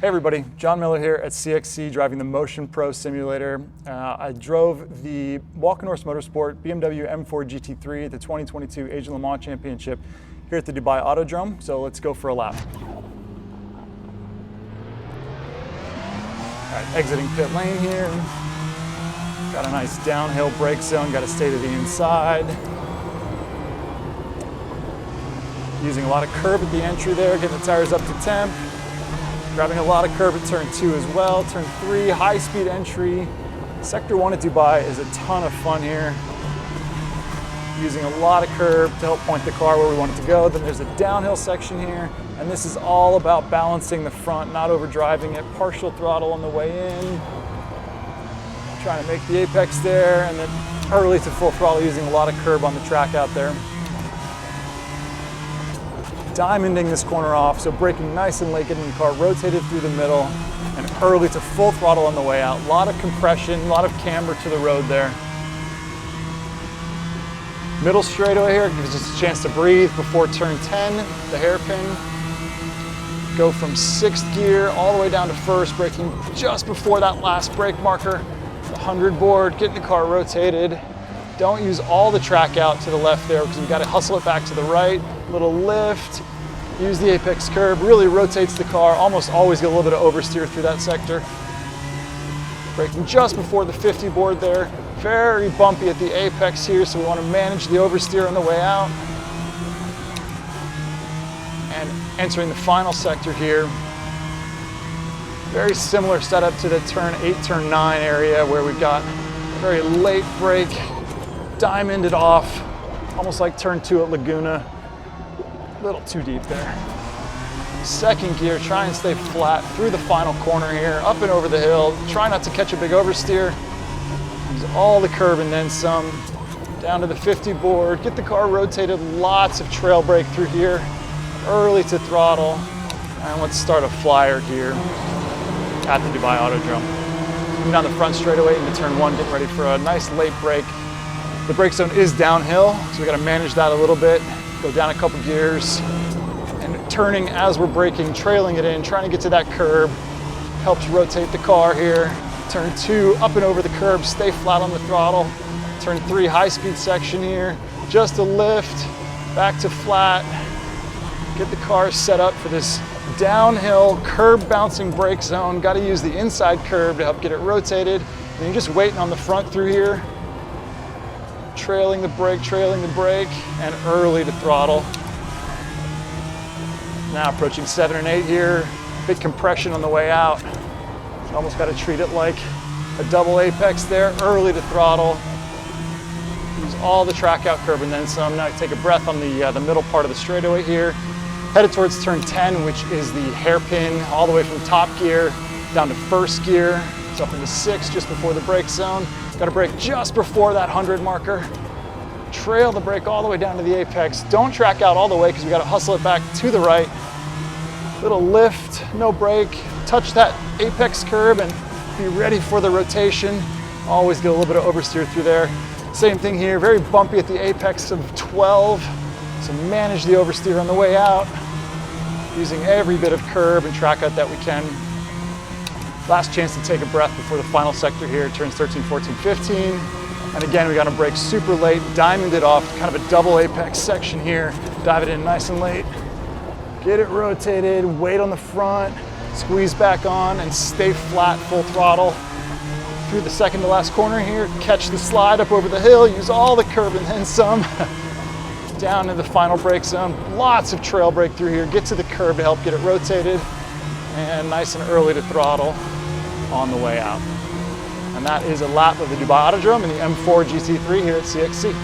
Hey everybody, Jon Miller here at CXC driving the Motion Pro simulator. I drove the Walk-N-Horse Motorsport BMW M4 GT3 at the 2022 Asian Le Mans Championship here at the Dubai Autodrome, so let's go for a lap. All right, exiting pit lane here. Got a nice downhill brake zone, got to stay to the inside. Using a lot of curb at the entry there, getting the tires up to temp. Grabbing a lot of curb at turn 2 as well. Turn 3, high-speed entry. Sector 1 at Dubai is a ton of fun here. Using a lot of curb to help point the car where we want it to go. Then there's a downhill section here, and this is all about balancing the front, not overdriving it. Partial throttle on the way in. Trying to make the apex there, and then early to full throttle using a lot of curb on the track out there. Diamonding this corner off, so braking nice and late, getting the car rotated through the middle, and early to full throttle on the way out. A lot of compression, a lot of camber to the road there. Middle straightaway here gives us a chance to breathe before turn 10, the hairpin. Go from 6th gear all the way down to 1st, braking just before that last brake marker. The 100 board, getting the car rotated. Don't use all the track out to the left there because we've got to hustle it back to the right. Little lift, use the apex curb, really rotates the car. Almost always get a little bit of oversteer through that sector. Braking just before the 50 board there. Very bumpy at the apex here, so we want to manage the oversteer on the way out. And entering the final sector here. Very similar setup to the turn 8, turn 9 area where we've got a very late brake, diamonded off, almost like turn 2 at Laguna. A little too deep there. 2nd gear, try and stay flat through the final corner here, up and over the hill. Try not to catch a big oversteer. Use all the curb and then some. Down to the 50 board, get the car rotated, lots of trail brake through here. Early to throttle. And let's start a flyer here at the Dubai Autodrome. Moving down the front straightaway into turn 1, getting ready for a nice late brake. The brake zone is downhill, so we got to manage that a little bit. Go down a couple gears, and turning as we're braking, trailing it in, trying to get to that curb. Helps rotate the car here. Turn 2, up and over the curb, stay flat on the throttle. Turn 3, high-speed section here. Just a lift, back to flat. Get the car set up for this downhill, curb-bouncing brake zone. Got to use the inside curb to help get it rotated. And you're just waiting on the front through here. Trailing the brake, and early to throttle. Now approaching 7 and 8 here. Big compression on the way out. Almost got to treat it like a double apex there. Early to throttle. Use all the track out curb and then some. Now take a breath on the middle part of the straightaway here. Headed towards turn 10, which is the hairpin, all the way from top gear down to 1st gear. It's up into 6 just before the brake zone. Got to brake just before that 100 marker. Trail the brake all the way down to the apex. Don't track out all the way because we got to hustle it back to the right. Little lift, no brake. Touch that apex curb and be ready for the rotation. Always get a little bit of oversteer through there. Same thing here, very bumpy at the apex of 12. So manage the oversteer on the way out. Using every bit of curb and track out that we can. Last chance to take a breath before the final sector here, turns 13, 14, 15. And again, we got to brake super late, diamond it off, kind of a double apex section here. Dive it in nice and late. Get it rotated, weight on the front, squeeze back on, and stay flat, full throttle. Through the second to last corner here, catch the slide up over the hill, use all the curb and then some. Down to the final brake zone. Lots of trail brake through here. Get to the curb to help get it rotated. And nice and early to throttle on the way out. And that is a lap of the Dubai Autodrome and the M4 GT3 here at CXC.